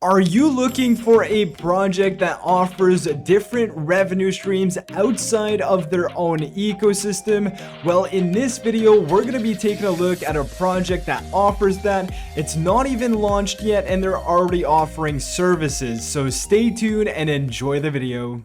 Are you looking for a project that offers different revenue streams outside of their own ecosystem? Well, in this video, we're going to be taking a look at a project that offers that. It's not even launched yet, and they're already offering services. So stay tuned and enjoy the video.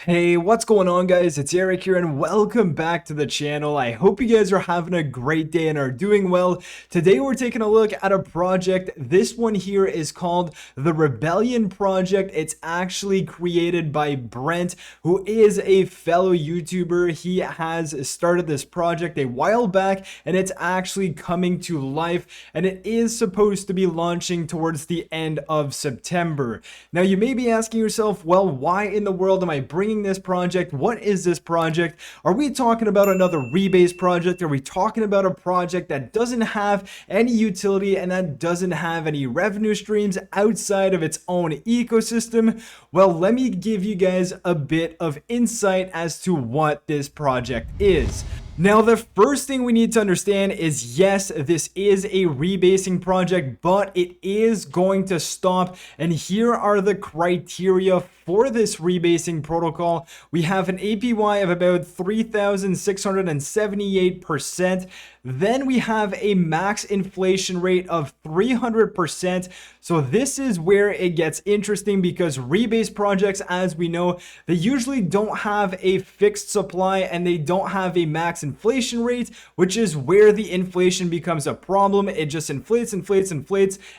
Hey, what's going on, guys? It's Eric here and welcome back to the channel. I hope you guys are having a great day and are doing well. Today we're taking a look at a project. This one here is called the Rebellion Project. It's actually created by Brent, who is a fellow YouTuber. He has started this project a while back and it's actually coming to life, and it is supposed to be launching towards the end of September. Now you may be asking yourself, well, why in the world am I bringing this project? What is this project? Are we talking about another rebase project? Are we talking about a project that doesn't have any utility and that doesn't have any revenue streams outside of its own ecosystem? Well, let me give you guys a bit of insight as to what this project is. Now, the first thing we need to understand is, yes, this is a rebasing project, but it is going to stop. And here are the criteria for this rebasing protocol. We have an APY of about 3,678%. Then we have a max inflation rate of 300%. So this is where it gets interesting, because rebase projects, as we know, they usually don't have a fixed supply and they don't have a max inflation rate, which is where the inflation becomes a problem. It just inflates,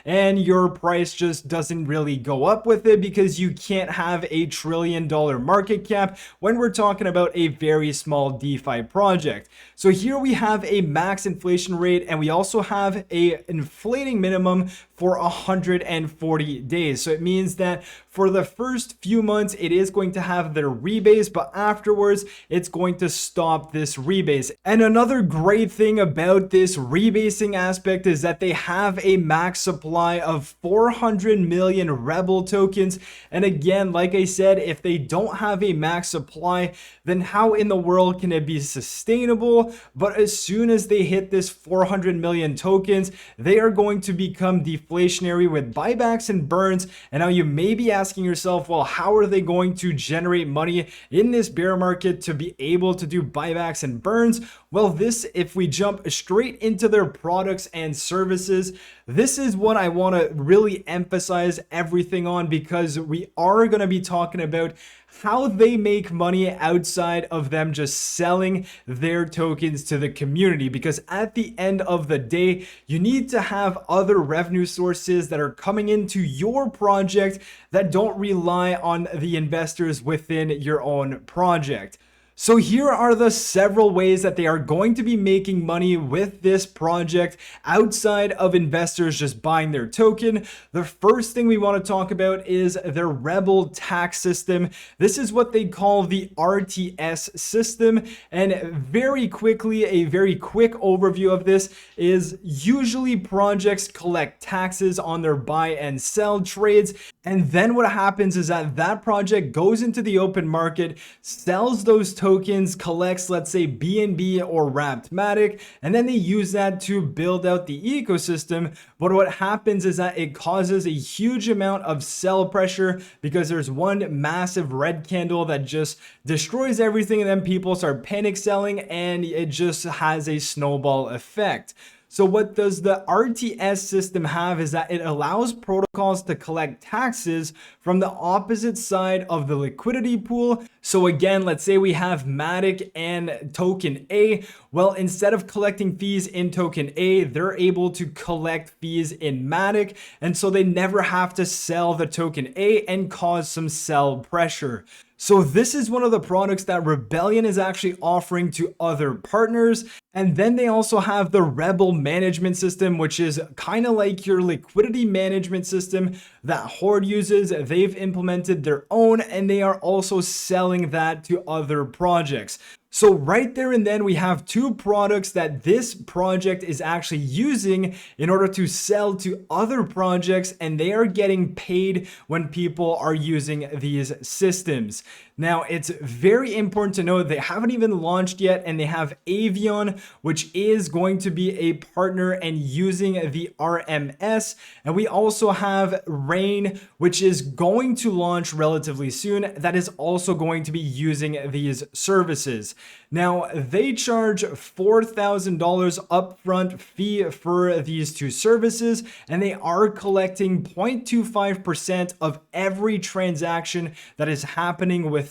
and your price just doesn't really go up with it, because you can't have a $1 trillion market cap when we're talking about a very small DeFi project. So here we have a max inflation rate, and we also have a inflating minimum for 140 days. So it means that for the first few months, it is going to have their rebase, but afterwards, it's going to stop this rebase. And another great thing about this rebasing aspect is that they have a max supply of 400 million Rebel tokens. And again, like I said, if they don't have a max supply, then how in the world can it be sustainable? But as soon as they hit this 400 million tokens, they are going to become deflationary with buybacks and burns. And now you may be asking yourself, well, how are they going to generate money in this bear market to be able to do buybacks and burns? Well, this, if we jump straight into their products and services, this is what I want to really emphasize everything on, because we are going to be talking about how they make money outside of them just selling their tokens to the community. Because at the end of the day, you need to have other revenue sources that are coming into your project that don't rely on the investors within your own project. So here are the several ways that they are going to be making money with this project outside of investors just buying their token. The first thing we want to talk about is their Rebel tax system. This is what they call the RTS system. And very quickly, a very quick overview of this is, usually projects collect taxes on their buy and sell trades. And then what happens is that that project goes into the open market, sells those tokens, collects, let's say, BNB or Wrapped Matic, and then they use that to build out the ecosystem. But what happens is that it causes a huge amount of sell pressure, because there's one massive red candle that just destroys everything, and then people start panic selling, and it just has a snowball effect. So what does the RTS system have is that it allows protocols to collect taxes from the opposite side of the liquidity pool. So again, let's say we have Matic and token A. Well, instead of collecting fees in token A, they're able to collect fees in Matic. And so they never have to sell the token A and cause some sell pressure. So this is one of the products that Rebellion is actually offering to other partners. And then they also have the Rebel management system, which is kind of like your liquidity management system that Horde uses. They've implemented their own, and they are also selling that to other projects. So right there and then we have two products that this project is actually using in order to sell to other projects, and they are getting paid when people are using these systems. Now, it's very important to know they haven't even launched yet, and they have Avion, which is going to be a partner and using the RMS. And we also have Rain, which is going to launch relatively soon, that is also going to be using these services. Now, they charge $4,000 upfront fee for these two services, and they are collecting 0.25% of every transaction that is happening within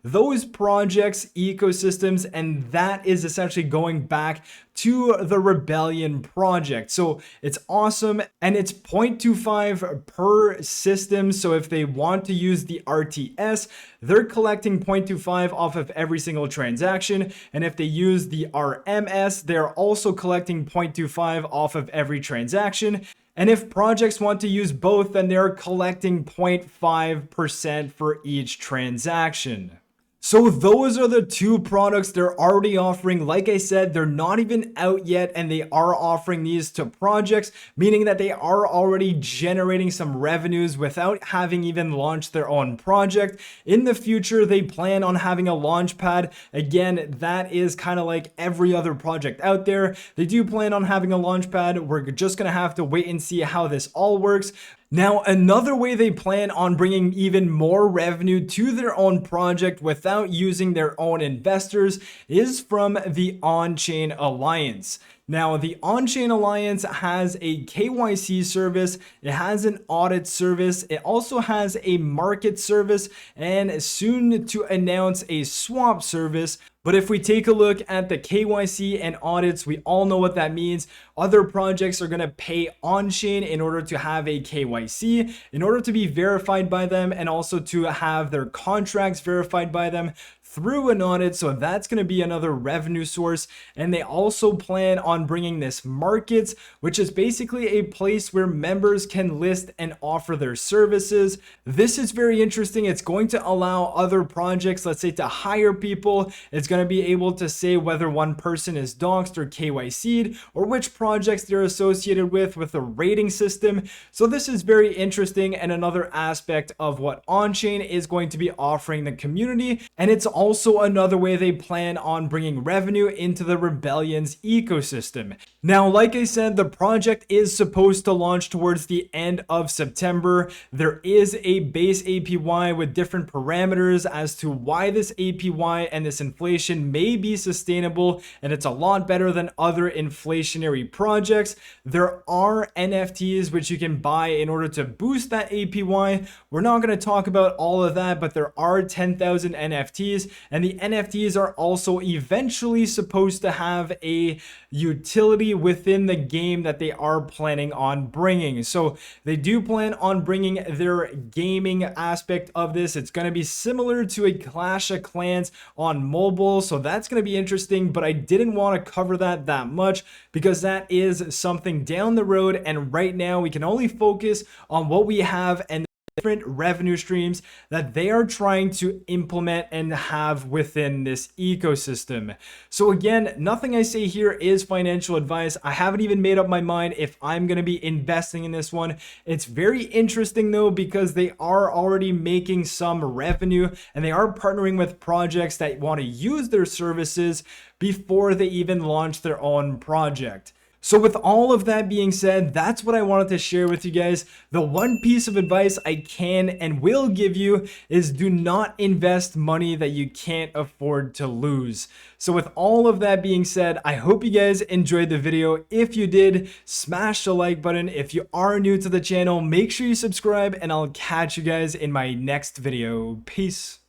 those projects' ecosystems, and that is essentially going back to the Rebellion project. So it's awesome, and it's 0.25 per system. So if they want to use the RTS, they're collecting 0.25 off of every single transaction. And if they use the RMS, they're also collecting 0.25 off of every transaction. And if projects want to use both, then they're collecting 0.5% for each transaction. So those are the two products they're already offering. Like I said, they're not even out yet, and they are offering these to projects, meaning that they are already generating some revenues without having even launched their own project. In the future, they plan on having a launch pad. Again, that is kind of like every other project out there. They do plan on having a launch pad. We're just going to have to wait and see how this all works. Now, another way they plan on bringing even more revenue to their own project without using their own investors is from the On-Chain Alliance. Now, the On-Chain Alliance has a KYC service, it has an audit service, it also has a market service, and soon to announce a swap service. But if we take a look at the KYC and audits, we all know what that means. Other projects are going to pay on-chain in order to have a KYC, in order to be verified by them, and also to have their contracts verified by them through an audit. So that's going to be another revenue source. And they also plan on bringing this markets, which is basically a place where members can list and offer their services. This is very interesting. It's going to allow other projects, let's say, to hire people. It's going to be able to say whether one person is doxed or KYC'd, or which projects they're associated with a rating system. So this is very interesting and another aspect of what on-chain is going to be offering the community. And it's also another way they plan on bringing revenue into the Rebellion's ecosystem. Now, like I said, the project is supposed to launch towards the end of September. There is a base APY with different parameters as to why this APY and this inflation may be sustainable, and it's a lot better than other inflationary projects. There are NFTs which you can buy in order to boost that APY. We're not going to talk about all of that, but there are 10,000 NFTs, and the NFTs are also eventually supposed to have a utility within the game that they are planning on bringing. So they do plan on bringing their gaming aspect of this. It's going to be similar to a Clash of Clans on mobile, so that's going to be interesting, but I didn't want to cover that much because that is something down the road, and right now we can only focus on what we have and different revenue streams that they are trying to implement and have within this ecosystem. So again, nothing I say here is financial advice. I haven't even made up my mind if I'm going to be investing in this one. It's very interesting though, because they are already making some revenue and they are partnering with projects that want to use their services before they even launch their own project. So with all of that being said, that's what I wanted to share with you guys. The one piece of advice I can and will give you is do not invest money that you can't afford to lose. So with all of that being said, I hope you guys enjoyed the video. If you did, smash the like button. If you are new to the channel, make sure you subscribe, and I'll catch you guys in my next video. Peace.